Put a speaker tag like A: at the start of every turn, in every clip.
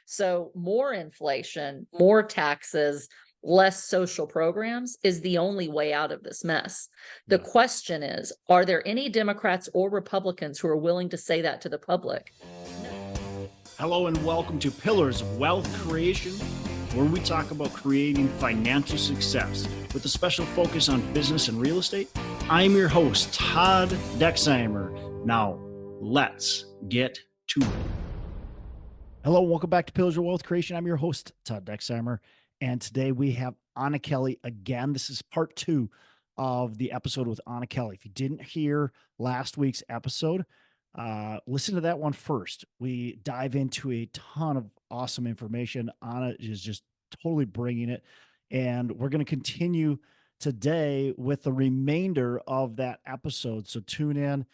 A: So more inflation, more taxes, less social programs is the only way out of this mess. The
B: Yeah.
A: question is, are there any Democrats or Republicans who are willing to say that to the public?
B: Hello and welcome to Pillars of Wealth Creation, where we talk about creating financial success with a special focus on business and real estate. I'm your host, Todd Dexheimer. Now, let's get to it. Hello, and welcome back to Pillars of Wealth Creation. I'm your host, Todd Dexheimer, and today we have Anna Kelley again. This is part 2 of the episode with Anna Kelley. If you didn't hear last week's episode, listen to that one first. We dive into a ton of awesome information. Anna is just totally bringing it. And we're going to continue today with the remainder of that episode. So tune in.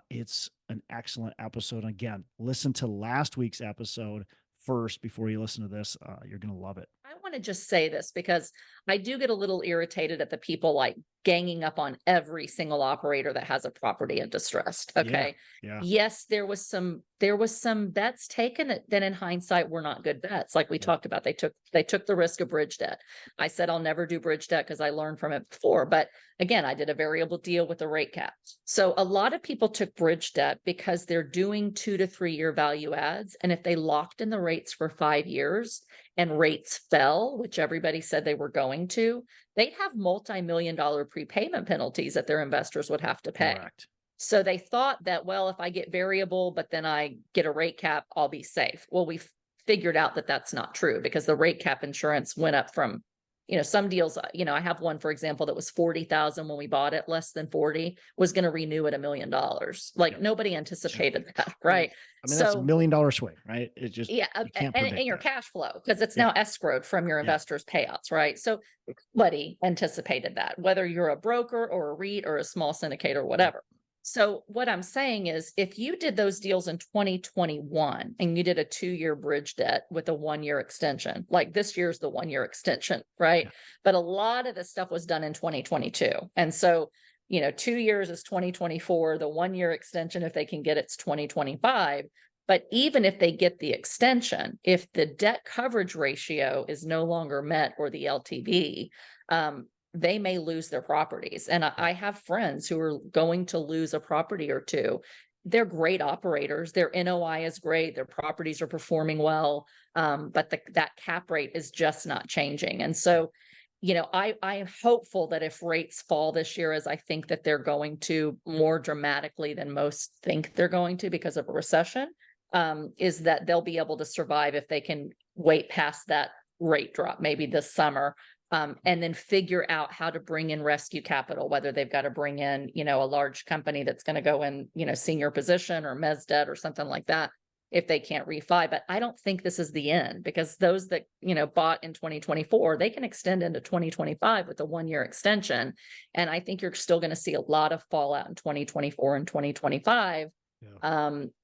B: It's an excellent episode. Again, listen to last week's episode first before you listen to this. You're going to love it.
A: I want to just say this because I do get a little irritated at the people like ganging up on every single operator that has a property in distress. Okay.
B: Yeah.
A: Yes, there was some bets taken that in hindsight were not good bets. Like we talked about, they took the risk of bridge debt. I said I'll never do bridge debt because I learned from it before. But again, I did a variable deal with the rate cap. So a lot of people took bridge debt because they're doing 2 to 3 year value adds. And if they locked in the rates for 5 years and rates fell, which everybody said they were going to, they'd have multi-million-dollar prepayment penalties that their investors would have to pay.
B: Correct.
A: So they thought that, well, if I get variable, but then I get a rate cap, I'll be safe. Well, we figured out that that's not true because the rate cap insurance went up from, some deals, I have one, for example, that was 40,000 when we bought it, less than 40, was going to renew at $1 million. Like nobody anticipated that, right?
B: I mean, that's $1 million swing, right? It just,
A: yeah,
B: you can't
A: and
B: predict
A: your
B: that.
A: cash flow, because it's now escrowed from your investors' payouts, right? So nobody anticipated that, whether you're a broker or a REIT or a small syndicate or whatever. So what I'm saying is, if you did those deals in 2021 and you did a 2-year bridge debt with a 1-year extension, like this year's the 1-year extension, right?
B: Yeah.
A: But a lot of this stuff was done in 2022. And so, 2 years is 2024, the 1-year extension, if they can get it's 2025. But even if they get the extension, if the debt coverage ratio is no longer met or the LTV, they may lose their properties. And I have friends who are going to lose a property or two. They're great operators. Their NOI is great. Their properties are performing well. But that cap rate is just not changing. And so, I am hopeful that if rates fall this year, as I think that they're going to more dramatically than most think they're going to because of a recession, is that they'll be able to survive if they can wait past that rate drop, maybe this summer. And then figure out how to bring in rescue capital, whether they've got to bring in, a large company that's going to go in, senior position or mezz debt or something like that, if they can't refi. But I don't think this is the end, because those that, bought in 2024, they can extend into 2025 with a 1-year extension. And I think you're still going to see a lot of fallout in 2024 and 2025.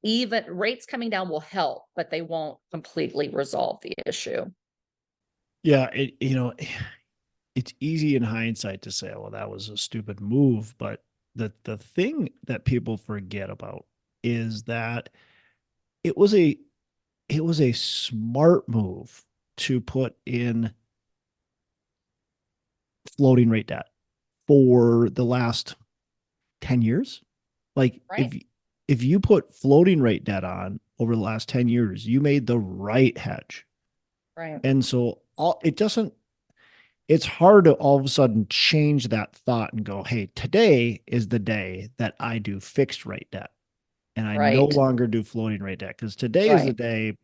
A: Even rates coming down will help, but they won't completely resolve the issue.
B: Yeah. It's easy in hindsight to say, well, that was a stupid move. But the thing that people forget about is that it was a smart move to put in floating rate debt for the last 10 years. Like if you put floating rate debt on over the last 10 years, you made the right hedge.
A: Right.
B: And so it's hard to all of a sudden change that thought and go, hey, today is the day that I do fixed rate debt. And I no longer do floating rate debt, because today is the day.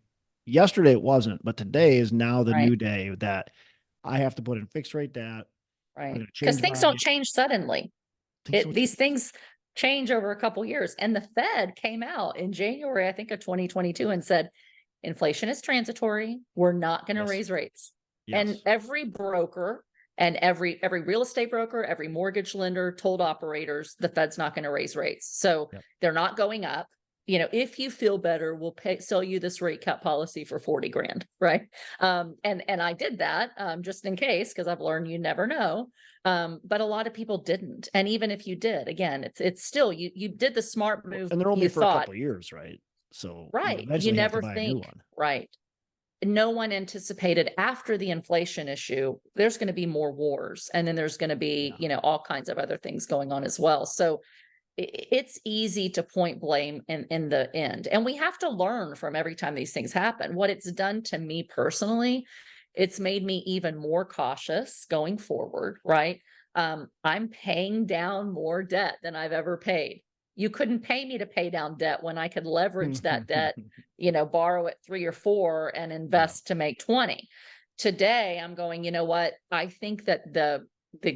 B: Yesterday it wasn't, but today is now the new day that I have to put in fixed rate debt.
A: Right. Because things don't change suddenly. These things change over a couple years. And the Fed came out in January, I think, of 2022 and said, inflation is transitory. We're not going to raise rates. And every broker and every real estate broker, every mortgage lender told operators the Fed's not going to raise rates. So they're not going up. If you feel better, we'll sell you this rate cap policy for 40 grand. Right. And I did that just in case, because I've learned you never know. But a lot of people didn't. And even if you did, again, it's still, you did the smart move.
B: And they're only for a couple of years, right? So
A: you never think, no one anticipated after the inflation issue, there's going to be more wars. And then there's going to be, all kinds of other things going on as well. So it's easy to point blame in the end. And we have to learn from every time these things happen. What it's done to me personally, it's made me even more cautious going forward, right? I'm paying down more debt than I've ever paid. You couldn't pay me to pay down debt when I could leverage that debt, borrow at 3 or 4 and invest to make 20. Today, I'm going, you know what? I think that the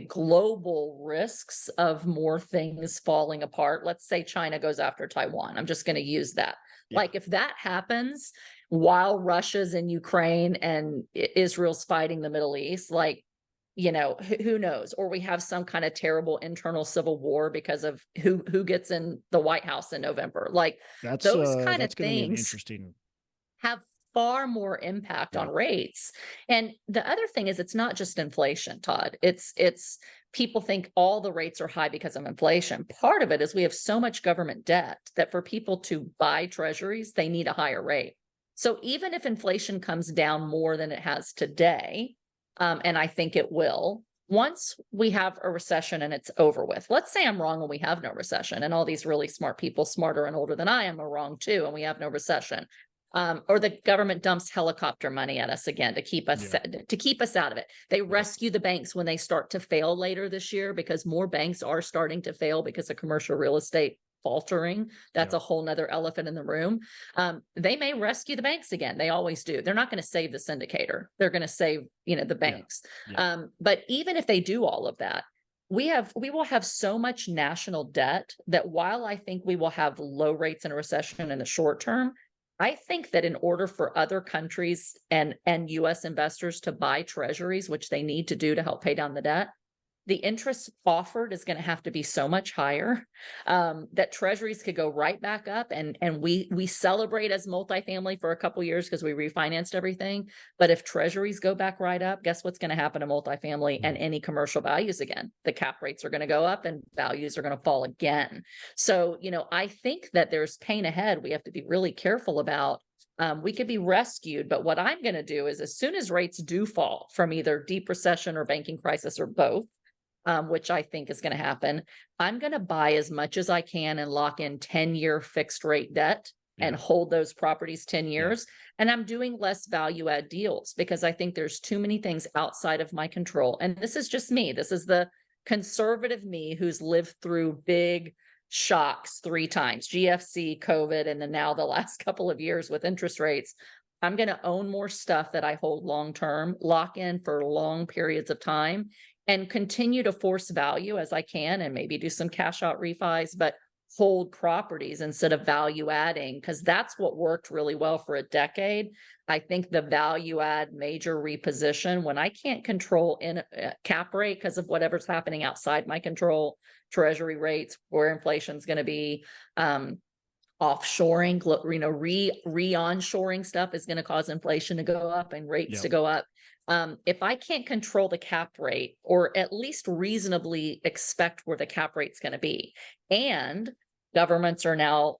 A: global risks of more things falling apart, let's say China goes after Taiwan. I'm just going to use that.
B: Yeah.
A: Like if that happens while Russia's in Ukraine and Israel's fighting the Middle East, like, who knows? Or we have some kind of terrible internal civil war because of who gets in the White House in November. Like those kind of things have far more impact on rates. And the other thing is, it's not just inflation, Todd. It's people think all the rates are high because of inflation. Part of it is we have so much government debt that for people to buy treasuries, they need a higher rate. So even if inflation comes down more than it has today, and I think it will, once we have a recession and it's over with, let's say I'm wrong and we have no recession, and all these really smart people, smarter and older than I am, are wrong too, and we have no recession. Or the government dumps helicopter money at us again to keep us out of it. They rescue the banks when they start to fail later this year, because more banks are starting to fail because of commercial real estate faltering. That's a whole nother elephant in the room. They may rescue the banks again. They always do. They're not going to save the syndicator. They're going to save, the banks. But even if they do all of that, we will have so much national debt that while I think we will have low rates in a recession in the short term, I think that in order for other countries and US investors to buy treasuries, which they need to do to help pay down the debt, the interest offered is going to have to be so much higher that treasuries could go right back up. And we celebrate as multifamily for a couple of years because we refinanced everything. But if treasuries go back right up, guess what's going to happen to multifamily and any commercial values again? The cap rates are going to go up and values are going to fall again. So, I think that there's pain ahead we have to be really careful about. We could be rescued, but what I'm going to do is, as soon as rates do fall from either deep recession or banking crisis or both, which I think is going to happen, I'm going to buy as much as I can and lock in 10-year fixed rate debt and hold those properties 10 years. And I'm doing less value add deals because I think there's too many things outside of my control. And this is just me. This is the conservative me who's lived through big shocks 3 times, GFC, COVID, and then now the last couple of years with interest rates. I'm going to own more stuff that I hold long-term, lock in for long periods of time, and continue to force value as I can, and maybe do some cash out refis, but hold properties instead of value adding, because that's what worked really well for a decade. I think the value add major reposition, when I can't control in cap rate because of whatever's happening outside my control, treasury rates, where inflation's going to be, offshoring, re-onshoring stuff is going to cause inflation to go up and rates to go up. If I can't control the cap rate, or at least reasonably expect where the cap rate's going to be, and governments are now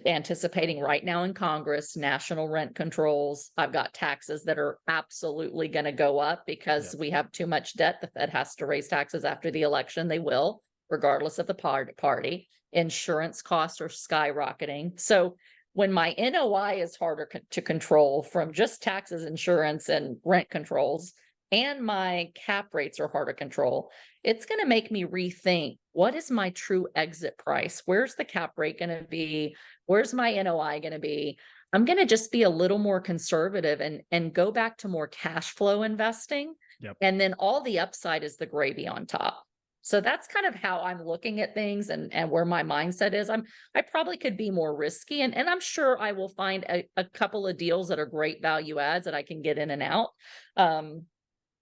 A: anticipating right now in Congress, national rent controls. I've got taxes that are absolutely going to go up because we have too much debt. The Fed has to raise taxes after the election. They will, regardless of the party. Insurance costs are skyrocketing. So when my NOI is harder to control from just taxes, insurance, and rent controls, and my cap rates are hard to control, it's going to make me rethink, what is my true exit price? Where's the cap rate going to be? Where's my NOI going to be? I'm going to just be a little more conservative and go back to more cash flow investing. And then all the upside is the gravy on top. So that's kind of how I'm looking at things and where my mindset is. I probably could be more risky, and I'm sure I will find a couple of deals that are great value adds that I can get in and out.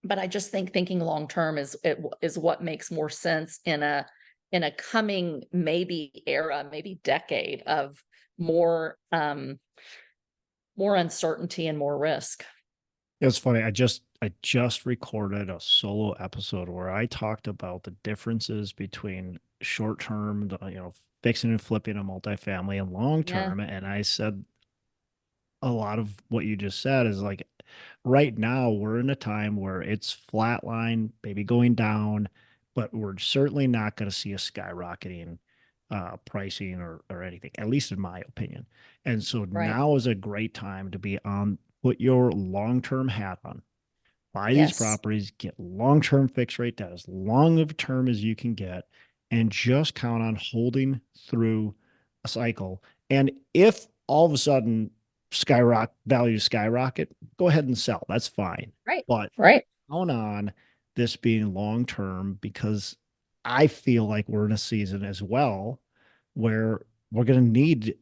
A: But I just think thinking long term is what makes more sense in a coming maybe era, maybe decade of more uncertainty and more risk.
B: It was funny. I just recorded a solo episode where I talked about the differences between short-term, fixing and flipping a multifamily, and long-term. And I said a lot of what you just said is like, right now we're in a time where it's flatline, maybe going down, but we're certainly not going to see a skyrocketing pricing or anything, at least in my opinion. And so
A: Right.
B: now is a great time to put your long-term hat on, buy these
A: Yes.
B: properties, get long-term fixed rate debt as long of a term as you can get, and just count on holding through a cycle. And if all of a sudden values skyrocket, go ahead and sell. That's fine.
A: Right.
B: But
A: Right.
B: count on this being long-term, because I feel like we're in a season as well where we're going to need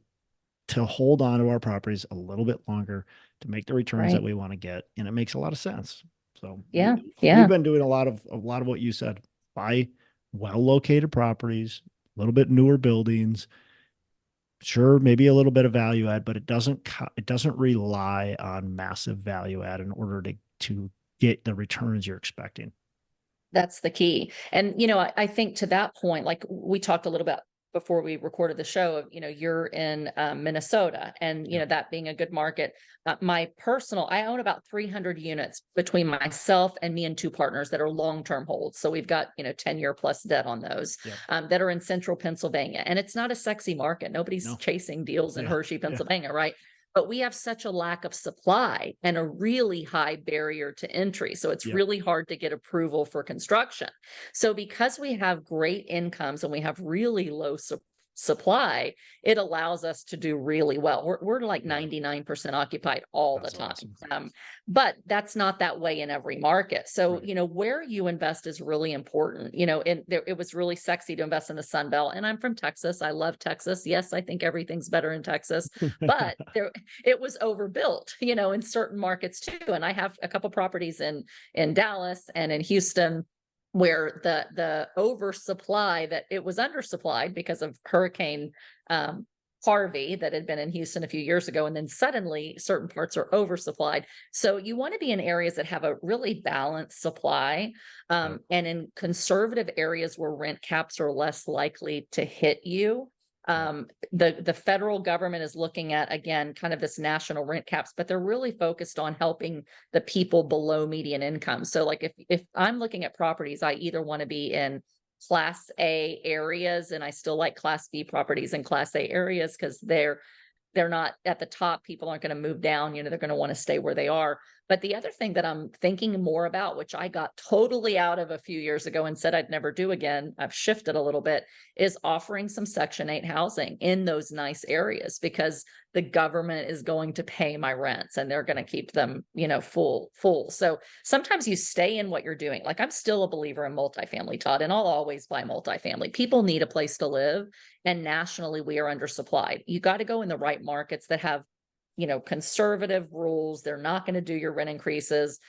B: to hold on to our properties a little bit longer to make the returns that
A: Right.
B: we want to get. And it makes a lot of sense. So
A: Yeah.
B: we've
A: Yeah.
B: been doing a lot of what you said. Buy well located properties, a little bit newer buildings, sure, maybe a little bit of value add, but it doesn't rely on massive value add in order to get the returns you're expecting.
A: That's the key. And, I think to that point, like we talked a little bit before we recorded the show of, you're in Minnesota and,
B: Yeah.
A: that being a good market. I own about 300 units between myself and me and two partners that are long-term holds. So we've got, 10-year plus debt on those
B: Yep.
A: that are in central Pennsylvania. And it's not a sexy market. Nobody's
B: No.
A: chasing deals in
B: Yeah.
A: Hershey,
B: Yeah.
A: Pennsylvania, right? But we have such a lack of supply and a really high barrier to entry. So it's
B: Yep.
A: really hard to get approval for construction. So because we have great incomes and we have really low supply, it allows us to do really well. We're like
B: Yeah.
A: 99% occupied all the
B: That's
A: time.
B: awesome.
A: But that's not that way in every market. So,
B: Right.
A: where you invest is really important. And it was really sexy to invest in the Sun Belt. And I'm from Texas. I love Texas. Yes, I think everything's better in Texas, but it was overbuilt, in certain markets too. And I have a couple properties in Dallas and in Houston where the oversupply, that it was undersupplied because of Hurricane Harvey that had been in Houston a few years ago, and then suddenly certain parts are oversupplied. So you want to be in areas that have a really balanced supply,
B: Yep.
A: and in conservative areas where rent caps are less likely to hit you.
B: Yep.
A: The federal government is looking at, again, kind of this national rent caps, but they're really focused on helping the people below median income. So like if I'm looking at properties, I either want to be in class A areas, and I still like class B properties in class A areas because they're not at the top. People aren't going to move down. They're going to want to stay where they are. But the other thing that I'm thinking more about, which I got totally out of a few years ago and said I'd never do again, I've shifted a little bit, is offering some Section 8 housing in those nice areas, because the government is going to pay my rents and they're going to keep them, full. So sometimes you stay in what you're doing. Like I'm still a believer in multifamily, Todd, and I'll always buy multifamily. People need a place to live. And nationally, we are undersupplied. You got to go in the right markets that have, conservative rules. They're not going to do your rent increases,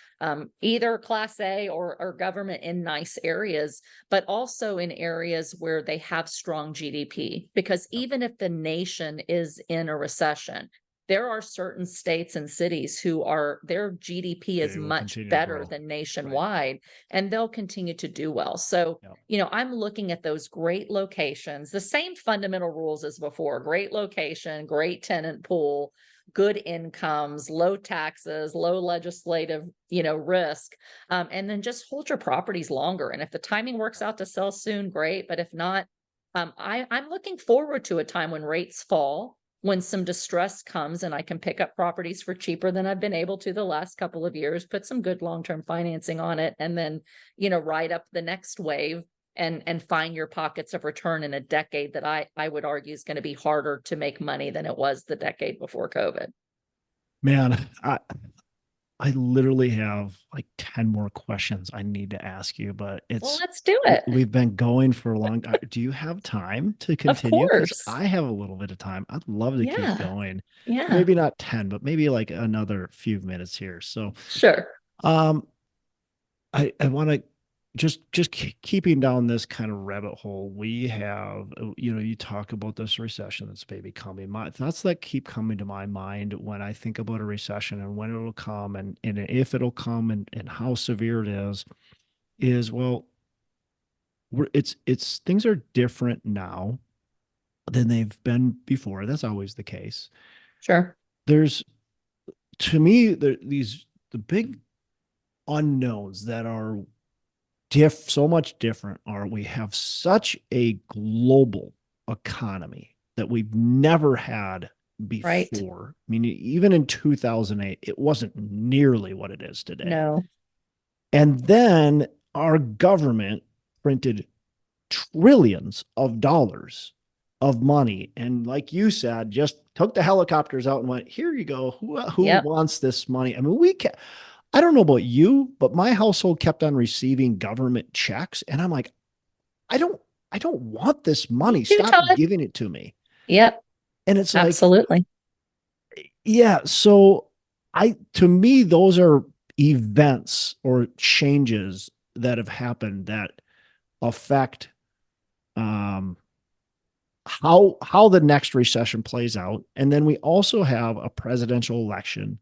A: either class A or government, in nice areas, but also in areas where they have strong GDP. Because
B: Yep.
A: even if the nation is in a recession, there are certain states and cities their GDP is
B: They will
A: much
B: continue to
A: better
B: grow.
A: than
B: Right.
A: nationwide, and they'll continue to do well. So,
B: Yep.
A: I'm looking at those great locations, the same fundamental rules as before: great location, great tenant pool, good incomes, low taxes, low legislative, risk. And then just hold your properties longer. And if the timing works out to sell soon, great. But if not, I'm looking forward to a time when rates fall, when some distress comes and I can pick up properties for cheaper than I've been able to the last couple of years, put some good long-term financing on it, and then, ride up the next wave and find your pockets of return in a decade that I would argue is going to be harder to make money than it was the decade before COVID.
B: Man, I literally have like 10 more questions I need to ask you, but
A: Well, let's do it.
B: we've been going for a long time. Do you have time to
A: Of
B: continue? Because
A: course.
B: I have a little bit of time. I'd love to keep
A: Yeah.
B: going.
A: Yeah.
B: Maybe not 10, but maybe like another few minutes here. So,
A: Sure.
B: um, I want to just keeping down this kind of rabbit hole. We have, you talk about this recession that's maybe coming. My thoughts that keep coming to my mind when I think about a recession and when it'll come and if it'll come and how severe it is, well, it's things are different now than they've been before. That's always the case.
A: Sure.
B: There's, to me, these the big unknowns that are so much different are we have such a global economy that we've never had
A: Right.
B: before. I mean, even in 2008, it wasn't nearly what it is today.
A: No.
B: And then our government printed trillions of dollars of money. And like you said, just took the helicopters out and went, here you go. Who
A: Yep.
B: wants this money? I mean, I don't know about you, but my household kept on receiving government checks. And I'm like, I don't want this
A: Me
B: money.
A: too,
B: Stop
A: Todd.
B: giving it to me.
A: Yep.
B: And it's like,
A: Absolutely.
B: yeah. So to me, those are events or changes that have happened that affect how the next recession plays out. And then we also have a presidential election.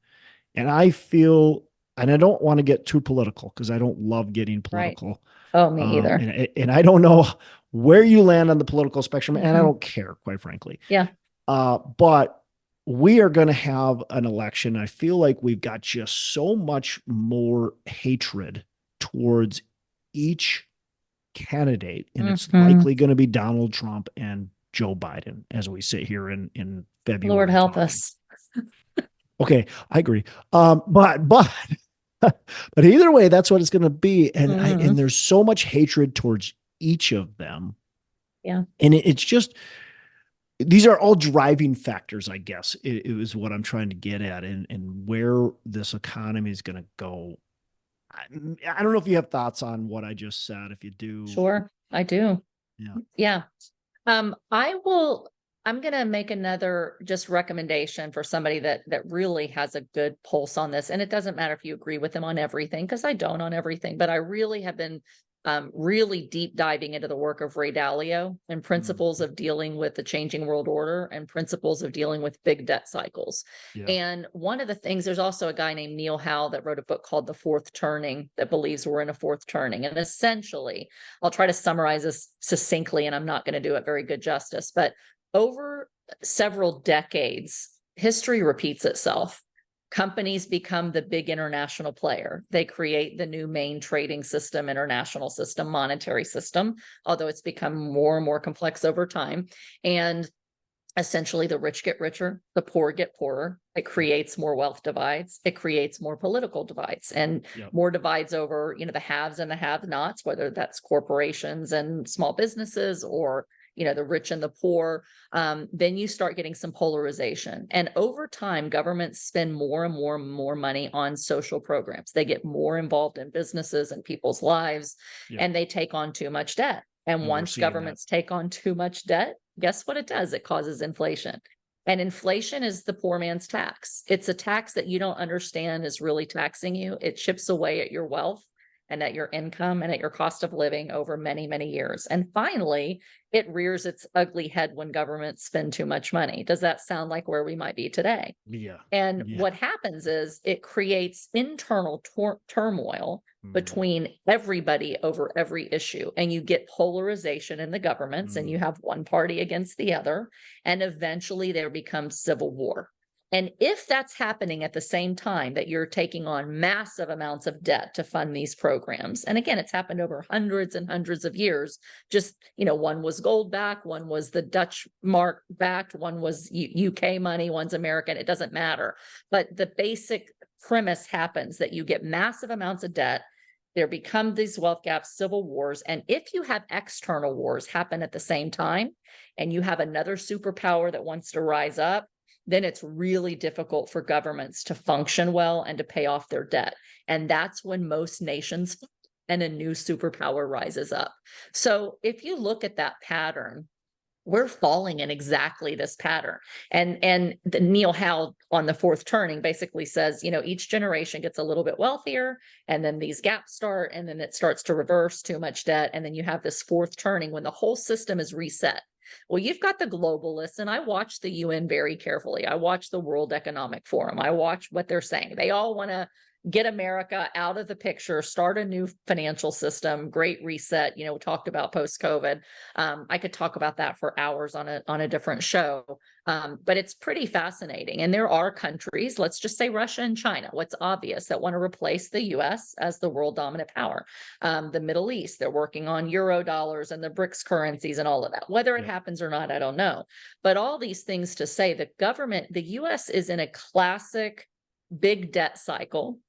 B: And I feel, and I don't want to get too political because I don't love getting
A: Right.
B: political.
A: Oh, me either.
B: And I don't know where you land on the political spectrum, and I don't care, quite frankly.
A: Yeah.
B: But we are going to have an election. I feel like we've got just so much more hatred towards each candidate, and it's likely going to be Donald Trump and Joe Biden as we sit here in February.
A: Lord help us.
B: Okay, I agree. But either way, that's what it's going to be. And and there's so much hatred towards each of them.
A: Yeah.
B: And it's just, these are all driving factors, I guess, it was what I'm trying to get at, and where this economy is going to go. I don't know if you have thoughts on what I just said. If you do.
A: Sure, I do.
B: Yeah.
A: Yeah. I'm going to make another just recommendation for somebody that really has a good pulse on this. And it doesn't matter if you agree with them on everything, because I don't on everything, but I really have been really deep diving into the work of Ray Dalio and principles of dealing with the changing world order and principles of dealing with big debt cycles.
B: Yeah.
A: And one of the things, there's also a guy named Neil Howe that wrote a book called The Fourth Turning that believes we're in a fourth turning. And essentially, I'll try to summarize this succinctly, and I'm not going to do it very good justice, but over several decades, history repeats itself. Companies become the big international player. They create the new main trading system, international system, monetary system, although it's become more and more complex over time. And essentially, the rich get richer, the poor get poorer. It creates more wealth divides. It creates more political divides and more divides over, the haves and the have-nots, whether that's corporations and small businesses or the rich and the poor. Then you start getting some polarization. And over time, governments spend more and more and more money on social programs. They get more involved in businesses and people's lives, and they take on too much debt. And once governments take on too much debt, guess what it does? It causes inflation. And inflation is the poor man's tax. It's a tax that you don't understand is really taxing you. It chips away at your wealth and at your income and at your cost of living over many, many years. And finally, it rears its ugly head when governments spend too much money. Does that sound like where we might be today?
B: Yeah.
A: And what happens is it creates internal turmoil between everybody over every issue. And you get polarization in the governments, and you have one party against the other. And eventually there becomes civil war. And if that's happening at the same time that you're taking on massive amounts of debt to fund these programs, and again, it's happened over hundreds and hundreds of years, just, one was gold backed, one was the Dutch mark backed, one was UK money, one's American, it doesn't matter. But the basic premise happens that you get massive amounts of debt. There become these wealth gaps, civil wars. And if you have external wars happen at the same time, and you have another superpower that wants to rise up, then it's really difficult for governments to function well and to pay off their debt. And that's when most nations and a new superpower rises up. So if you look at that pattern, we're falling in exactly this pattern. And the Neil Howe on The Fourth Turning basically says, each generation gets a little bit wealthier, and then these gaps start, and then it starts to reverse too much debt. And then you have this fourth turning when the whole system is reset. Well, you've got the globalists, and I watch the UN very carefully. I watch the World Economic Forum. I watch what they're saying. They all want to, get America out of the picture, start a new financial system, great reset. We talked about post-COVID. I could talk about that for hours on a different show. But it's pretty fascinating. And there are countries, let's just say Russia and China, what's obvious, that want to replace the US as the world dominant power. The Middle East, they're working on euro dollars and the BRICS currencies and all of that. Whether it happens or not, I don't know. But all these things to say that the US is in a classic big debt cycle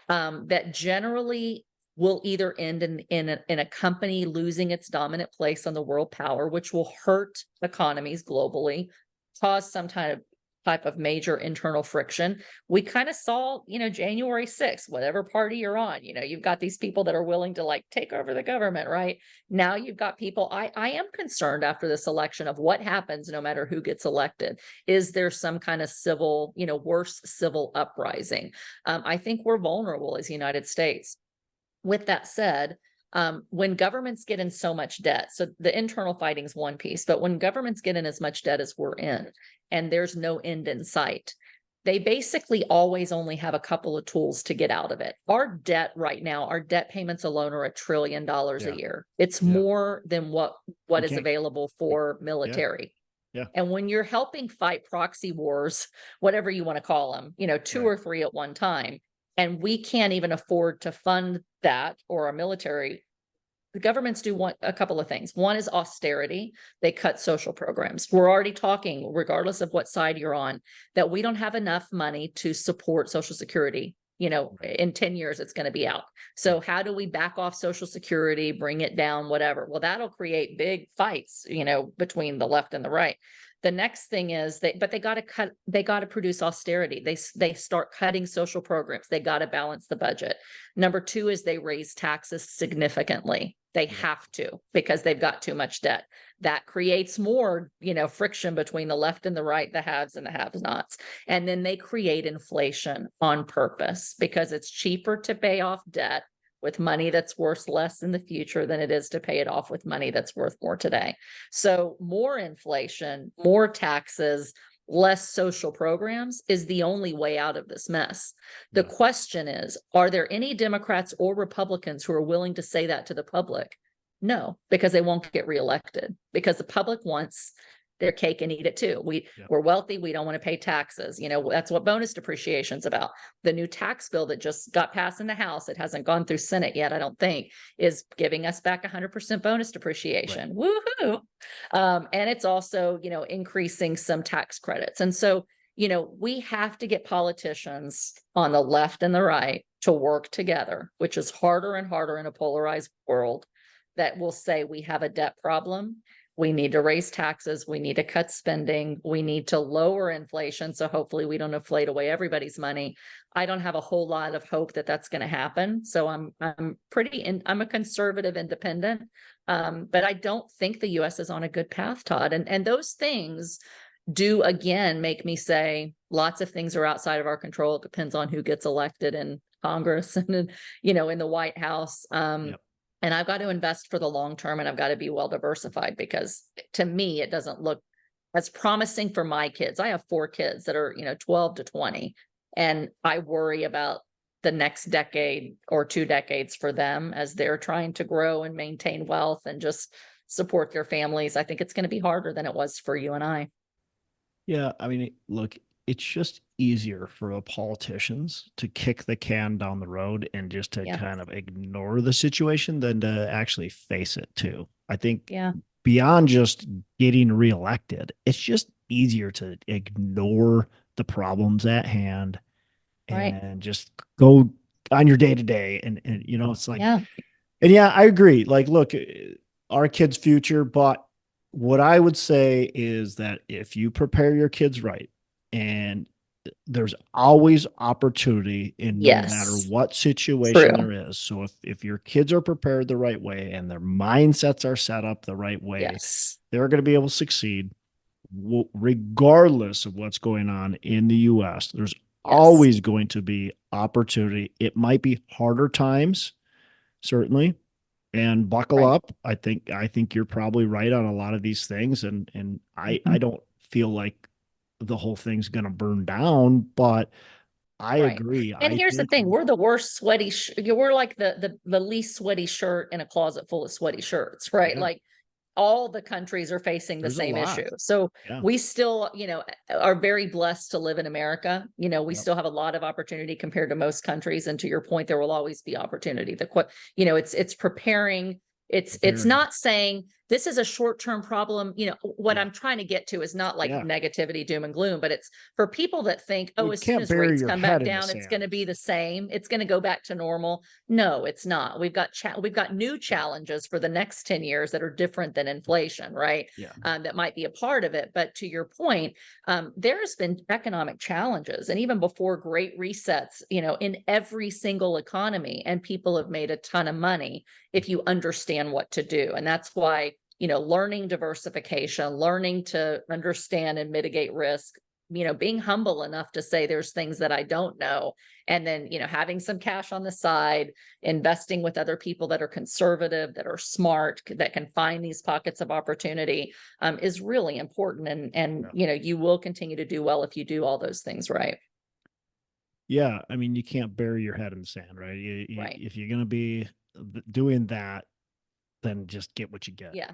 A: that generally will either end in a company losing its dominant place on the world power, which will hurt economies globally, cause some type of major internal friction. We kind of saw, January 6th, whatever party you're on, you've got these people that are willing to like take over the government, right? Now you've got people, I am concerned after this election of what happens no matter who gets elected. Is there some kind of civil, worse civil uprising? I think we're vulnerable as the United States. With that said, when governments get in so much debt, so the internal fighting is one piece, but when governments get in as much debt as we're in, and there's no end in sight, they basically always only have a couple of tools to get out of it. Our debt right now, our debt payments alone are $1 trillion a year. It's more than what is available for military.
B: Yeah.
A: And when you're helping fight proxy wars, whatever you want to call them, 2 or 3 at one time, and we can't even afford to fund that or our military, the governments do a couple of things. One is austerity. They cut social programs. We're already talking, regardless of what side you're on, that we don't have enough money to support Social Security. In 10 years, it's going to be out. So how do we back off Social Security, bring it down, whatever? Well, that'll create big fights, between the left and the right. The next thing is they got to produce austerity. They start cutting social programs. They got to balance the budget. Number 2 is they raise taxes significantly. They have to, because they've got too much debt. That creates more, friction between the left and the right, the haves and the have-nots. And then they create inflation on purpose because it's cheaper to pay off debt with money that's worth less in the future than it is to pay it off with money that's worth more today. So more inflation, more taxes, less social programs is the only way out of this mess. The question is, are there any Democrats or Republicans who are willing to say that to the public? No, because they won't get reelected, because the public wants their cake and eat it too. We're wealthy. We don't want to pay taxes. That's what bonus depreciation is about. The new tax bill that just got passed in the House, it hasn't gone through Senate yet, I don't think, is giving us back 100% bonus depreciation. Right. Woohoo. And it's also, increasing some tax credits. And so, we have to get politicians on the left and the right to work together, which is harder and harder in a polarized world, that will say we have a debt problem. We need to raise taxes. We need to cut spending. We need to lower inflation. So hopefully we don't inflate away everybody's money. I don't have a whole lot of hope that that's going to happen. So I'm a conservative independent, but I don't think the U.S. is on a good path, Todd. And those things do, again, make me say lots of things are outside of our control. It depends on who gets elected in Congress and, in the White House. And I've got to invest for the long term, and I've got to be well diversified, because to me, it doesn't look as promising for my kids. I have 4 kids that are, 12 to 20, and I worry about the next decade or 2 decades for them as they're trying to grow and maintain wealth and just support their families. I think it's going to be harder than it was for you and I.
B: Yeah. I mean, look, it's just easier for the politicians to kick the can down the road and just to kind of ignore the situation than to actually face it too. I think beyond just getting reelected, it's just easier to ignore the problems at hand and just go on your day to day. And, it's like, and I agree. Like, look, our kids' future, but what I would say is that if you prepare your kids right, and there's always opportunity in no matter what situation there is. So if your kids are prepared the right way and their mindsets are set up the right way, they're going to be able to succeed regardless of what's going on in the U.S. There's always going to be opportunity. It might be harder times, certainly, and buckle up. I think you're probably right on a lot of these things. And I don't feel like the whole thing's going to burn down, but I
A: Right.
B: agree.
A: And
B: I
A: here's the
B: think,
A: thing, we're the worst sweaty, we're like the least sweaty shirt in a closet full of sweaty shirts, right?
B: yeah,
A: Like all the countries are facing the
B: there's a
A: same
B: lot.
A: issue. So
B: Yeah.
A: we still, are very blessed to live in America. We
B: Yep.
A: still have a lot of opportunity compared to most countries. And to your point, there will always be opportunity. It's preparing. It's
B: Preparing.
A: not saying this is a short-term problem. What
B: Yeah.
A: I'm trying to get to is not like
B: Yeah.
A: negativity, doom and gloom, but it's for people that think, oh,
B: You
A: as soon
B: can't
A: as
B: bury
A: rates
B: your
A: come
B: head
A: back
B: in the
A: down, it's going to
B: sand.
A: be the same. It's going to go back to normal. No, it's not. We've got new challenges for the next 10 years that are different than inflation, right?
B: Yeah.
A: That might be a part of it. But to your point, there's been economic challenges, and even before great resets, in every single economy, and people have made a ton of money if you understand what to do. And that's why, learning diversification, learning to understand and mitigate risk, being humble enough to say there's things that I don't know. And then, having some cash on the side, investing with other people that are conservative, that are smart, that can find these pockets of opportunity, is really important. And
B: Yeah.
A: you will continue to do well if you do all those things right.
B: Yeah. I mean, you can't bury your head in the sand, right?
A: Right.
B: If you're going to be doing that, then just get what you get.
A: Yeah.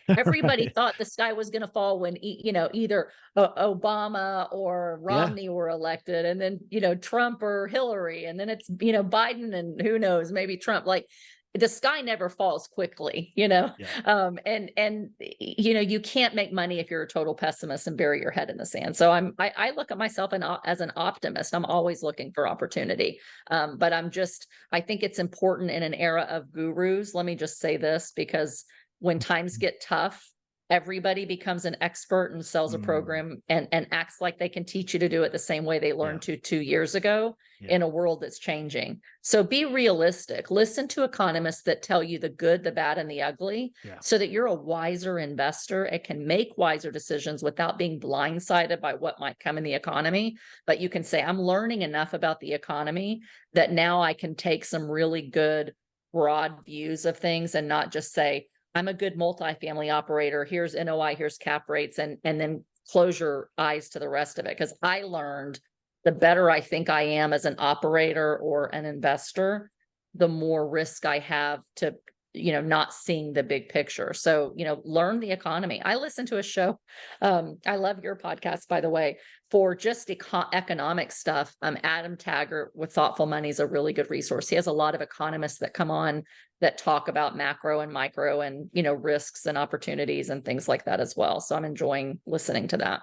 A: Everybody thought the sky was going to fall when, either Obama or
B: Yeah.
A: Romney were elected, and then, Trump or Hillary, and then it's, Biden, and who knows, maybe Trump. Like the sky never falls quickly,
B: Yeah.
A: and you can't make money if you're a total pessimist and bury your head in the sand. So I look at myself as an optimist. I'm always looking for opportunity. But I think it's important in an era of gurus. Let me just say this, because when times get tough, everybody becomes an expert and sells a
B: Mm,
A: program and acts like they can teach you to do it the same way they
B: yeah.
A: learned to 2 years ago
B: Yeah.
A: in a world that's changing. So be realistic. Listen to economists that tell you the good, the bad, and the ugly,
B: Yeah.
A: so that you're a wiser investor and can make wiser decisions without being blindsided by what might come in the economy. But you can say, I'm learning enough about the economy that now I can take some really good broad views of things and not just say, I'm a good multifamily operator. Here's NOI, here's cap rates, and then close your eyes to the rest of it. Because I learned the better I think I am as an operator or an investor, the more risk I have to, not seeing the big picture. So, learn the economy. I listen to a show. I love your podcast, by the way, for just economic stuff. Adam Taggart with Thoughtful Money is a really good resource. He has a lot of economists that come on that talk about macro and micro and, risks and opportunities and things like that as well. So I'm enjoying listening to that.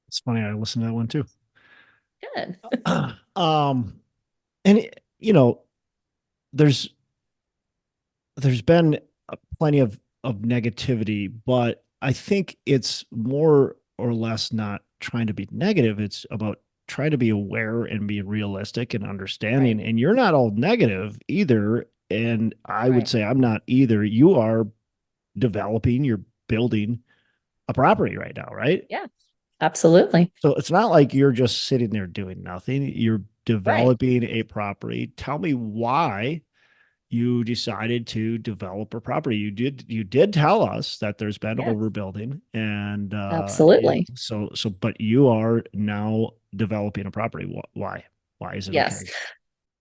B: It's funny. I listened to that one too.
A: Good.
B: um, and there's been plenty of negativity, but I think it's more or less not trying to be negative. It's about trying to be aware and be realistic and understanding.
A: Right.
B: And you're not all negative either. And I would
A: Right.
B: say I'm not either. You are developing, you're building a property right now, right?
A: Yeah, absolutely.
B: So it's not like you're just sitting there doing nothing. You're
A: Right.
B: developing a property. Tell me why you decided to develop a property. You did tell us that there's been
A: Yes,
B: overbuilding, and
A: absolutely.
B: but you are now developing a property. Why is it
A: Yes.
B: okay?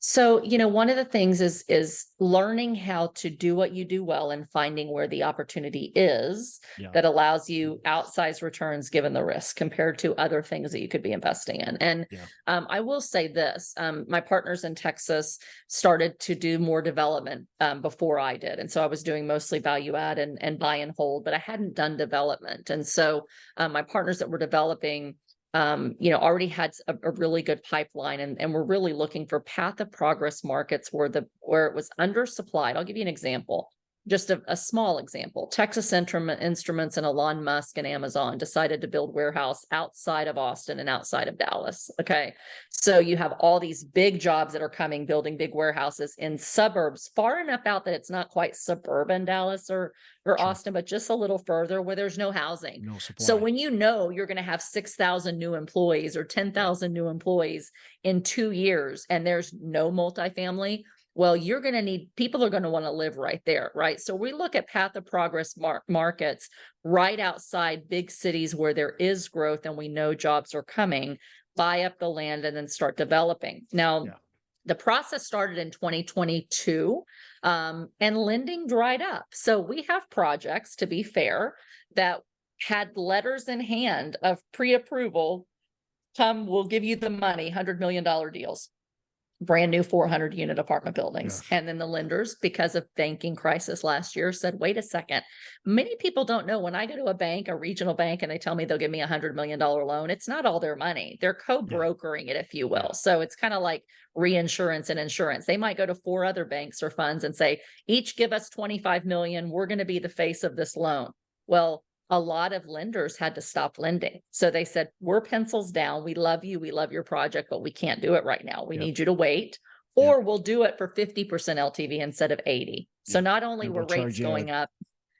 A: So, one of the things is learning how to do what you do well and finding where the opportunity is
B: Yeah.
A: that allows you outsized returns given the risk compared to other things that you could be investing in. And
B: Yeah.
A: I will say this, my partners in Texas started to do more development before I did. And so I was doing mostly value add and buy and hold, but I hadn't done development. And so my partners that were developing already had a really good pipeline, and we're really looking for path of progress markets where it was undersupplied. I'll give you an example, just a small example. Texas Instruments and Elon Musk and Amazon decided to build warehouse outside of Austin and outside of Dallas. Okay. So you have all these big jobs that are coming, building big warehouses in suburbs far enough out that it's not quite suburban Dallas or
B: Sure.
A: Austin, but just a little further where there's no housing.
B: No
A: So
B: supply.
A: when you're going to have 6,000 new employees or 10,000 new employees in 2 years and there's no multifamily, well, you're going to need, people are going to want to live right there, right? So we look at path of progress markets right outside big cities where there is growth and we know jobs are coming. buy up the land, and then start developing. Now,
B: Yeah.
A: the process started in 2022, and lending dried up. So we have projects, to be fair, that had letters in hand of pre-approval. We'll give you the money, $100 million deals, brand new 400 unit apartment buildings.
B: Yes.
A: And then the lenders, because of banking crisis last year, said, wait a second. Many people don't know, when I go to a bank, a regional bank, and they tell me they'll give me $100 million loan, it's not all their money. They're co-brokering it, if you will.
B: Yeah.
A: So it's kind of like reinsurance and insurance. They might go to 4 other banks or funds and say, each give us 25 million. We're going to be the face of this loan. Well, a lot of lenders had to stop lending. So they said, we're pencils down. We love you. We love your project, but we can't do it right now. We need you to wait, or we'll do it for 50% LTV instead of 80. So not only were rates going up,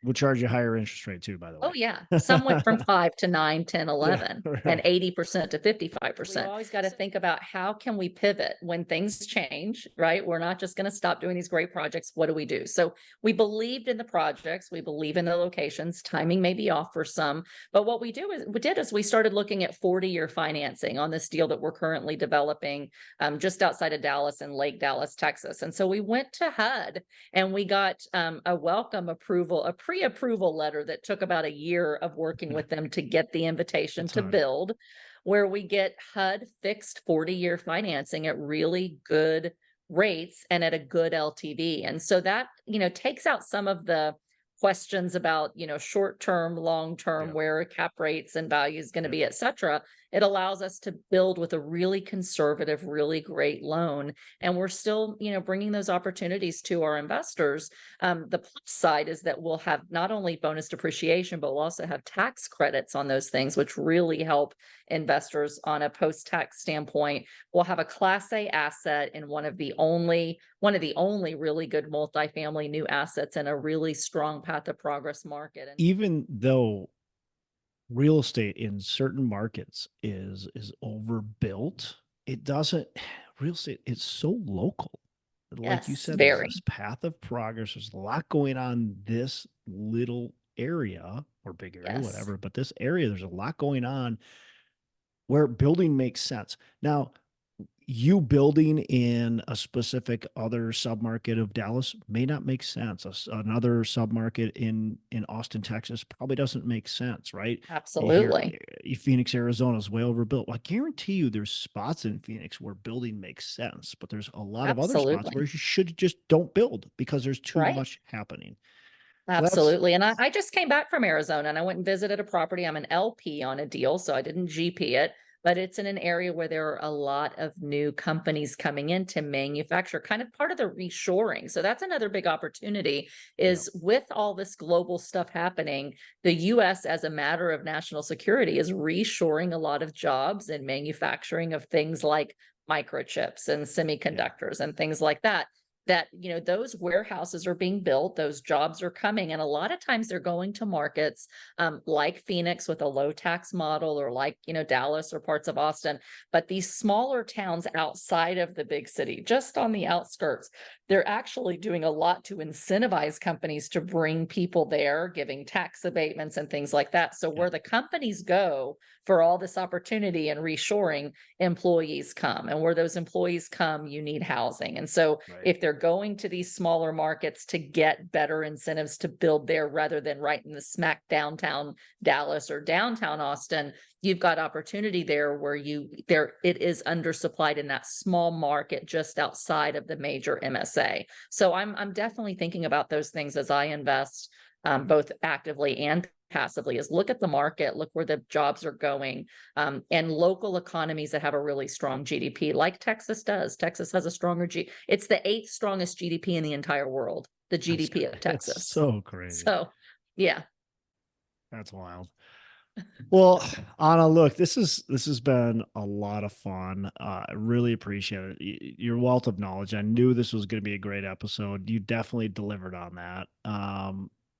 B: we'll charge you a higher interest rate too, by the way.
A: oh yeah. Some went from 5 to 9, 10, 11,
B: right.
A: and 80% to 55%. We always got to think about, how can we pivot when things change, right? We're not just going to stop doing these great projects. What do we do? So we believed in the projects. We believe in the locations. Timing may be off for some, but what we did is we started looking at 40-year financing on this deal that we're currently developing just outside of Dallas in Lake Dallas, Texas. And so we went to HUD and we got a welcome approval, a pre-approval letter that took about a year of working with them to get the invitation to build, where we get HUD fixed 40-year financing at really good rates and at a good LTV. And so that, takes out some of the questions about, short-term, long-term, where cap rates and value is going to be, et cetera. It allows us to build with a really conservative, really great loan. And we're still, bringing those opportunities to our investors. The plus side is that we'll have not only bonus depreciation, but we'll also have tax credits on those things, which really help investors on a post-tax standpoint. We'll have a Class A asset in one of the only really good multifamily new assets in a really strong path of progress market. And
B: even though real estate in certain markets is overbuilt, it doesn't, real estate is so local. Like you said, there's this path of progress. There's a lot going on this little area, or big area, whatever, but this area, there's a lot going on where building makes sense. Now, you building in a specific other submarket of Dallas may not make sense. Another submarket in Austin, Texas probably doesn't make sense, right?
A: Absolutely.
B: Phoenix, Arizona is way overbuilt. Well, I guarantee you there's spots in Phoenix where building makes sense, but there's a lot of other spots where you should just don't build because there's too much happening.
A: Absolutely. And I just came back from Arizona and I went and visited a property. I'm an LP on a deal, so I didn't GP it, but it's in an area where there are a lot of new companies coming in to manufacture, kind of part of the reshoring. So that's another big opportunity, is with all this global stuff happening, the US, as a matter of national security, is reshoring a lot of jobs and manufacturing of things like microchips and semiconductors and things like that. Those warehouses are being built, those jobs are coming. And a lot of times they're going to markets like Phoenix with a low tax model, or like, Dallas or parts of Austin. But these smaller towns outside of the big city, just on the outskirts, they're actually doing a lot to incentivize companies to bring people there, giving tax abatements and things like that. So where the companies go for all this opportunity and reshoring, employees come. And where those employees come, you need housing. And so if they're going to these smaller markets to get better incentives to build there, rather than right in the smack downtown Dallas or downtown Austin, you've got opportunity there where it is undersupplied in that small market just outside of the major MSA. So I'm definitely thinking about those things as I invest, both actively and passively, is look at the market, look where the jobs are going, and local economies that have a really strong GDP, like Texas does. Texas has a stronger it's the 8th strongest GDP in the entire world, the GDP of Texas.
B: That's so crazy.
A: So, yeah.
B: That's wild. Well, Anna, look, this has been a lot of fun. I really appreciate it. Your wealth of knowledge. I knew this was going to be a great episode. You definitely delivered on that.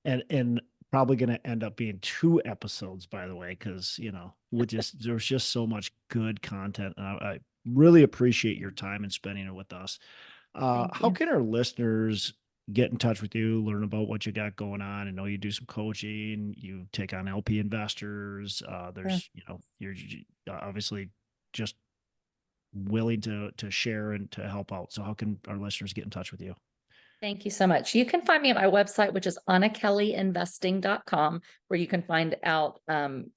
B: And probably going to end up being 2 episodes, by the way, because there's just so much good content. And I really appreciate your time and spending it with us. How can our listeners get in touch with you, learn about what you got going on? I know you do some coaching, you take on LP investors. You're obviously just willing to share and to help out. So how can our listeners get in touch with you?
A: Thank you so much. You can find me at my website, which is annakelleyinvesting.com, where you can find out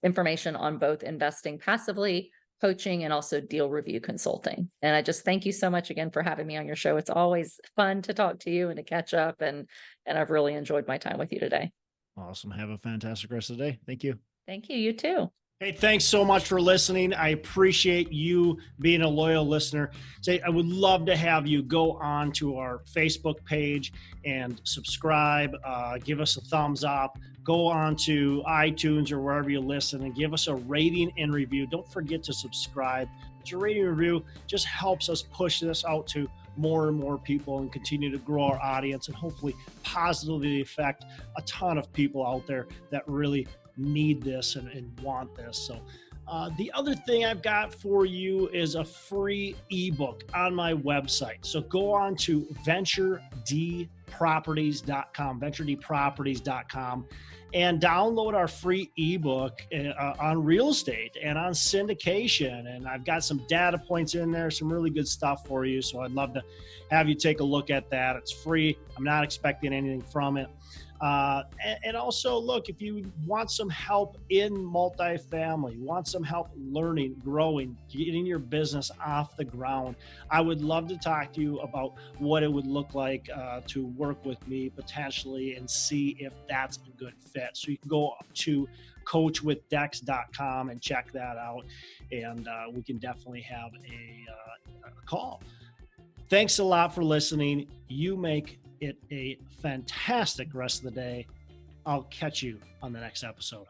A: information on both investing passively, coaching, and also deal review consulting. And I just thank you so much again for having me on your show. It's always fun to talk to you and to catch up. And I've really enjoyed my time with you today.
B: Awesome. Have a fantastic rest of the day. Thank you.
A: Thank you. You too.
B: Hey, thanks so much for listening. I appreciate you being a loyal listener. I would love to have you go on to our Facebook page and subscribe, give us a thumbs up, go on to iTunes or wherever you listen and give us a rating and review. Don't forget to subscribe. Your rating and review just helps us push this out to more and more people and continue to grow our audience and hopefully positively affect a ton of people out there that really need this and want this. So the other thing I've got for you is a free ebook on my website. So go on to venturedproperties.com, and download our free ebook on real estate and on syndication. And I've got some data points in there, some really good stuff for you. So I'd love to have you take a look at that. It's free. I'm not expecting anything from it. And also, look, if you want some help in multifamily, want some help learning, growing, getting your business off the ground, I would love to talk to you about what it would look like to work with me potentially and see if that's a good fit. So you can go to coachwithdex.com and check that out, and we can definitely have a call. Thanks a lot for listening. You make it a fantastic rest of the day. I'll catch you on the next episode.